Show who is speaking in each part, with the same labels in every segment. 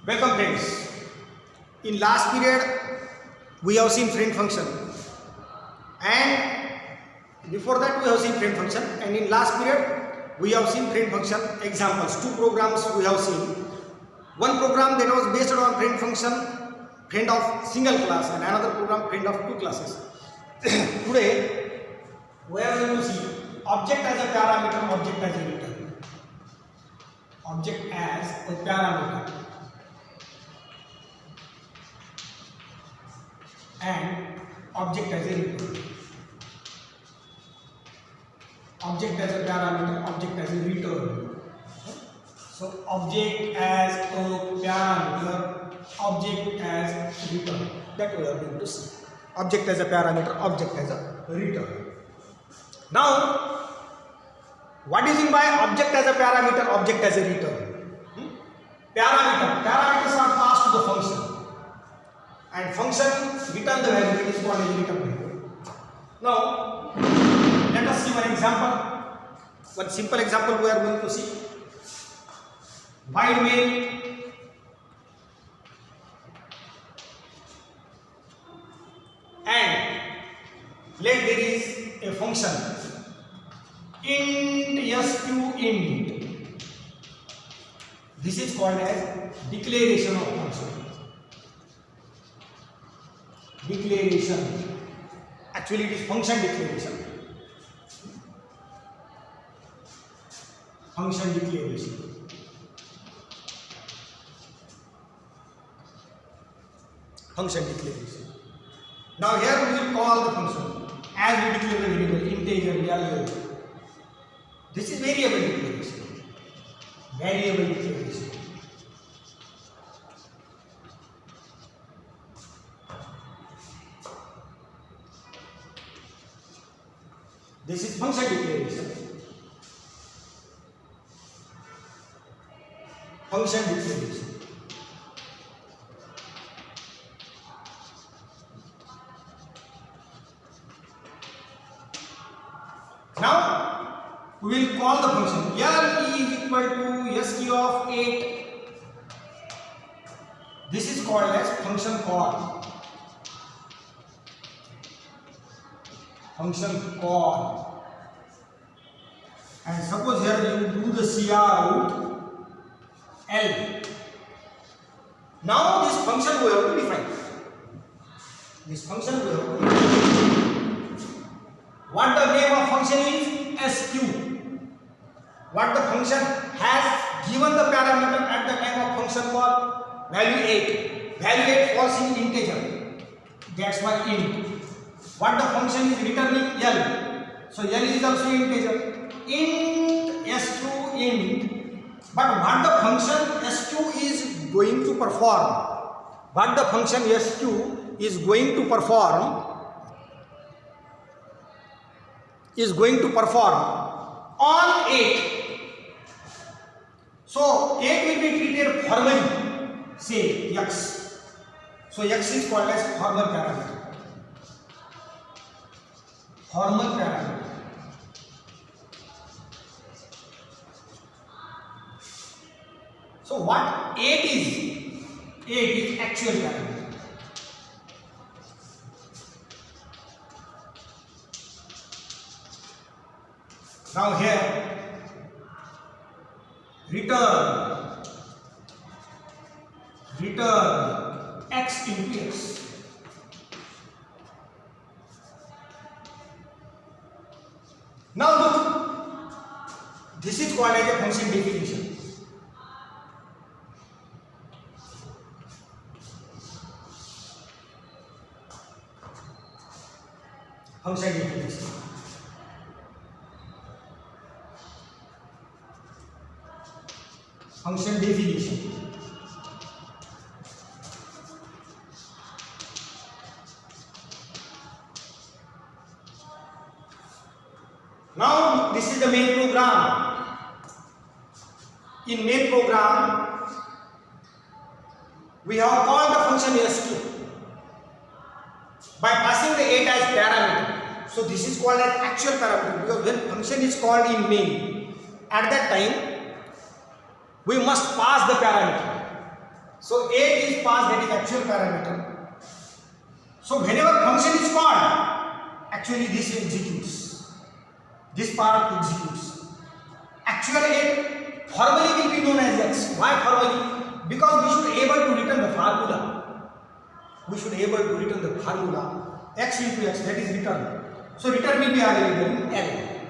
Speaker 1: Welcome friends. In last period we have seen friend function and before that we have seen friend function, and in last period we have seen friend function examples. Two programs we have seen. One program that was based on friend function, friend of single class, and another program friend of two classes. Today we are going to see object as a parameter, object as a return. Object as a parameter and object as a return. Object as a parameter, object as a return. So object as a parameter, object as return. That we are going to see. Object as a parameter, object as a return. Now, what is meant by object as a parameter, object as a return? Parameters are passed to the function, and function return the value. It is called a return value. Now, let us see one example. One simple example we are going to see. While main and let there is a function int sq int. This is called as declaration of function. Declaration. Actually, it is function declaration. Function declaration. Function declaration. Now here we will call the function as we declare the variable integer value. This is variable declaration. Variable declaration. This is function declaration. Function declaration. Now we will call the function L is equal to sq of 8. This is called as function call. Function call. And suppose here you do the cout L. Now this function we have to define. This function we have to define. What the name of function is? SQ. What the function has given the parameter at the time of function call? Value 8. Value 8 falls in integer. That's why int. What the function is returning? L. So L is also integer. Int SQ int. But what the function SQ is going to perform? What the function SQ is going to perform? Is going to perform on 8. So 8 will be treated formally, say x. So x is called as formal parameter. Formal parameter. So what 8 is? 8 is actual parameter. Now here, return x into x. Now look, this is called as a function definition. Function definition. Function definition. Now this is the main program. In main program we have called the function SQ by passing the 8 as parameter. So this is called as actual parameter, because when function is called in main, at that time we must pass the parameter. So 8 is passed, that is actual parameter. So whenever function is called, actually this executes. This part executes. Actual 8 formally will be known as x. Why formally? Because we should able to return the formula. We should able to return the formula x into x, that is return. So return will be available in array.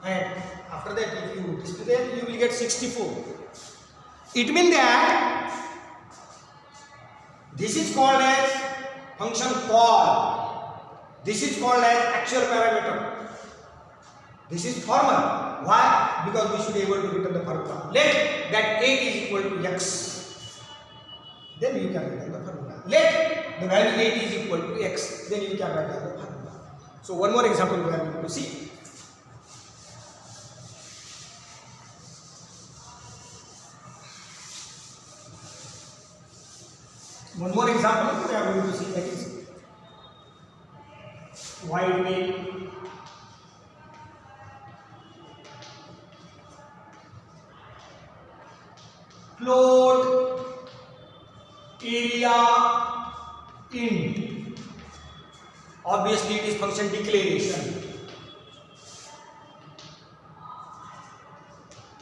Speaker 1: And after that, if you display that, you will get 64. It means that this is called as function call. This is called as actual parameter. This is formal. Why? Because we should be able to return the formula. Let that 8 is equal to x. Then you can return the formula. Let the value 8 is equal to x. Then you can write down the formula. So one more example we are going to see. One more example we are going to see, that is void main float area int. Obviously it is function declaration.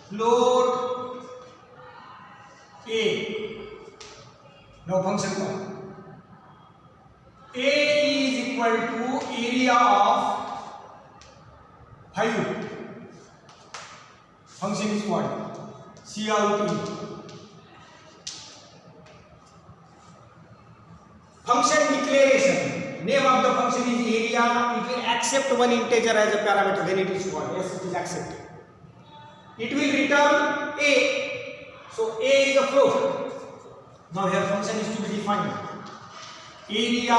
Speaker 1: Float a. Now function call. A is equal to area of 5. Function is what? Cout. Function declaration. Name of the function is area. It will accept one integer as a parameter. Then it is what? Yes, it is accepted. It will return a. So a is a float. Now here function is to be defined. Area,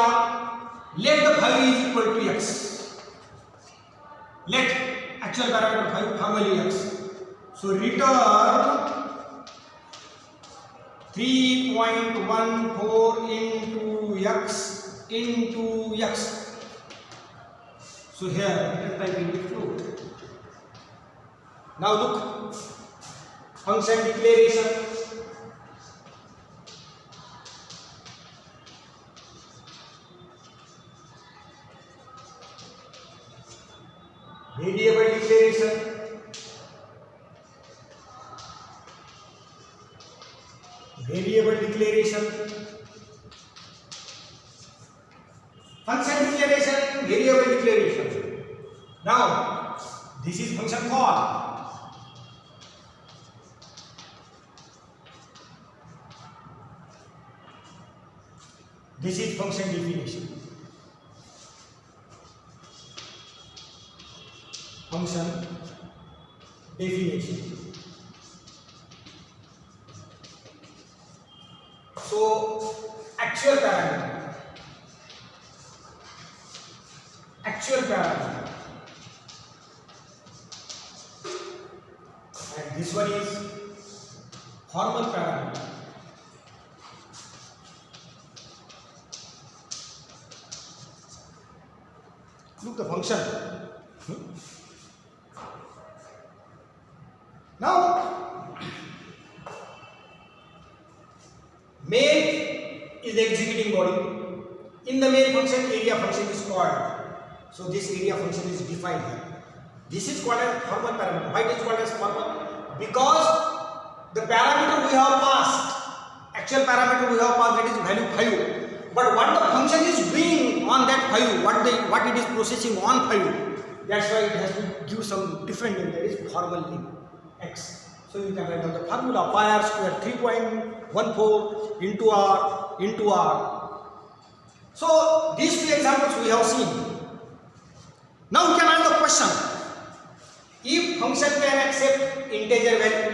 Speaker 1: let the value is equal to x. Let actual parameter value x. So return 3.14 into x. So here return type will be float. Now look, function declaration. Variable declaration. Variable declaration. Function declaration, variable declaration. Now, this is function call. This is function definition. Function definition. So actual parameter. Actual parameter. And this one is formal parameter. Look the function. Now, main is the executing body. In the main function, area function is called. So this area function is defined here. This is called as formal parameter. Why it is called as formal? Because the parameter we have passed, actual parameter we have passed, that is value 5. But what the function is doing on that 5, what it is processing on 5, that's why it has to give some different name, that is formal name. X. So you can write down the formula pi r square 3.14 into r. So these two examples we have seen. Now we can ask the question: if function can accept integer value,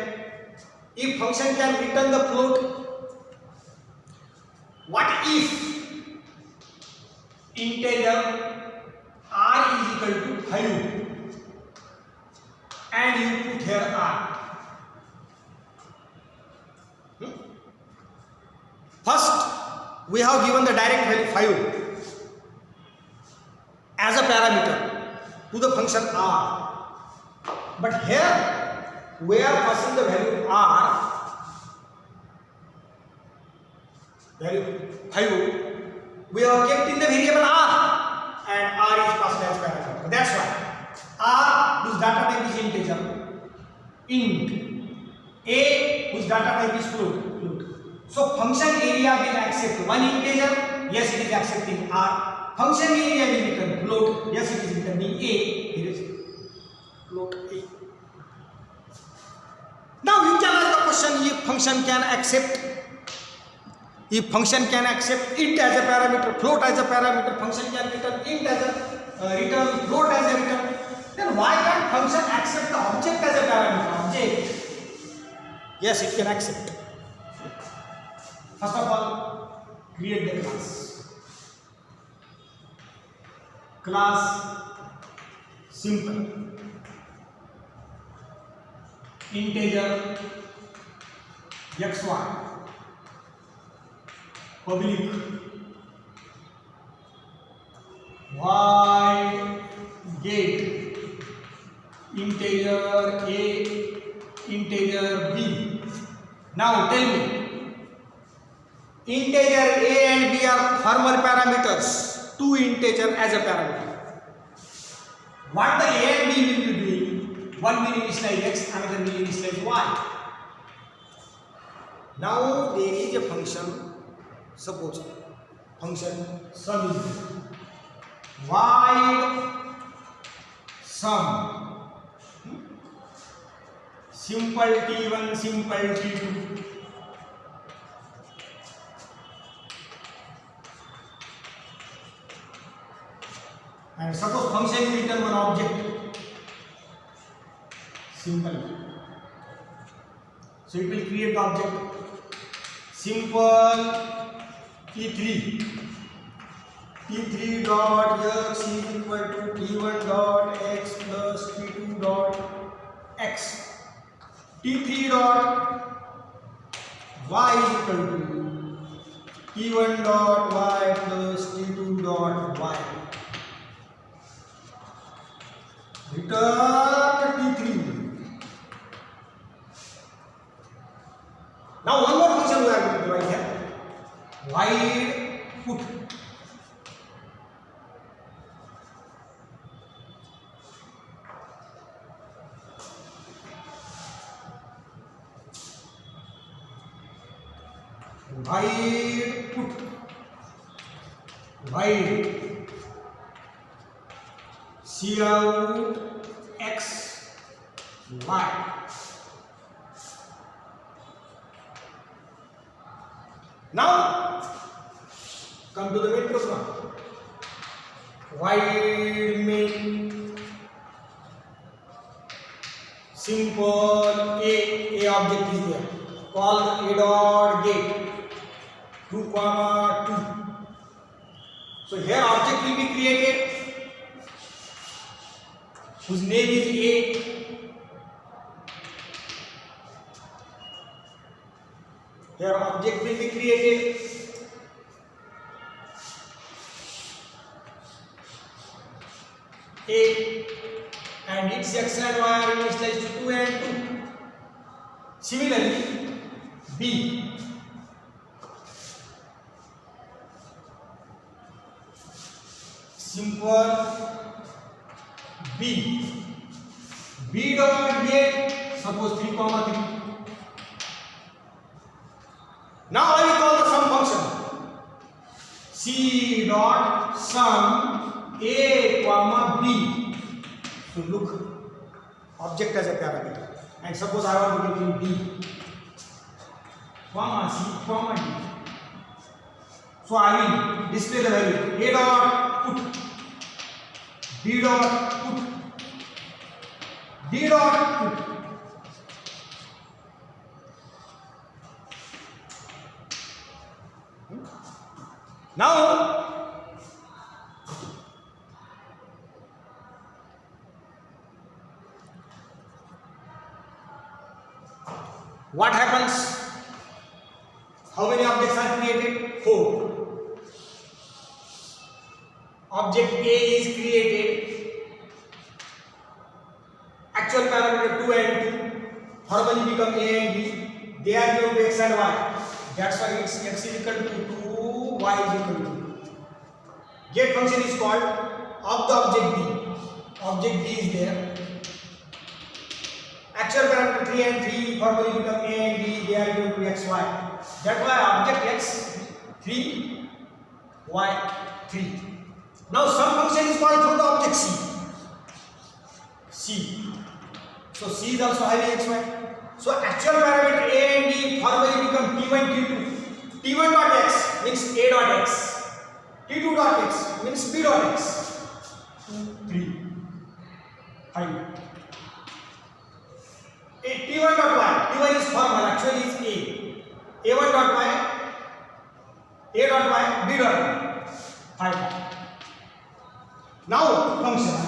Speaker 1: if function can return the float, what if integer r is equal to 5? And you put here r. First, we have given the direct value 5 as a parameter to the function r. But here, we are passing the value r value 5 we have kept in the variable r, and r is passed as parameter. That's why r whose data type is integer, int, a whose data type is float. So function area will accept one integer, yes it is accepting r. Function area will return float, yes it is returning a. Here is float a. Now you can ask the question, if function can accept int as a parameter, float as a parameter, function can return int as a return, float as a return, then why can't function accept the object as a parameter? Object, yes it can accept. First of all, create the class simple, integer xy, public, void get integer a, integer b. Now tell me, integer a and b are formal parameters, two integer as a parameter. What the a and b will be doing? One will initialize x, another will initialize y. Now there is a function, suppose function sum is void sum, simple t1, simple t2. And suppose function will return one object, simple. So it will create the object simple t3. t3 dot x is equal to t1 dot x plus t2 dot x. t3 dot y is equal to t1 dot y plus t2 dot y. Return t3. Now one more function we are going to write here. Void put. Void put. Void cout x y. Now come to the main program. Void main simple a object is there. Call a dot get 2 comma 2. So here object will be created whose name is a. Here object will be created a, and its x and y are initialized to 2 and 2. Similarly, b simple b dot get suppose 3 comma 3. Now I will call the sum function c dot sum a comma b. So look, object as a parameter, and suppose I want to give him b comma c comma d. So I will display the value a dot put b dot put d dot put. Now what happens? How many objects are created? 4. Object A is created. Actual parameter 2 and 2 formally become A and B. They are given to x and y. That's why it's x is equal to 2, y is equal to 2. Get function is called of the object b. Object b is there. Actual parameter 3 and 3 formally become a and b. They are equal to x, y. That's why object x 3, y 3. Now some function is called from the object c. So c is also having x, y. So actual parameter a and b formally become t1, t2. t1 dot x means a dot x. t2 dot x means b dot x. 2, 3, 5. t1 dot y. t1 is formal. Actually is a. a1 dot y. a dot y. b dot y.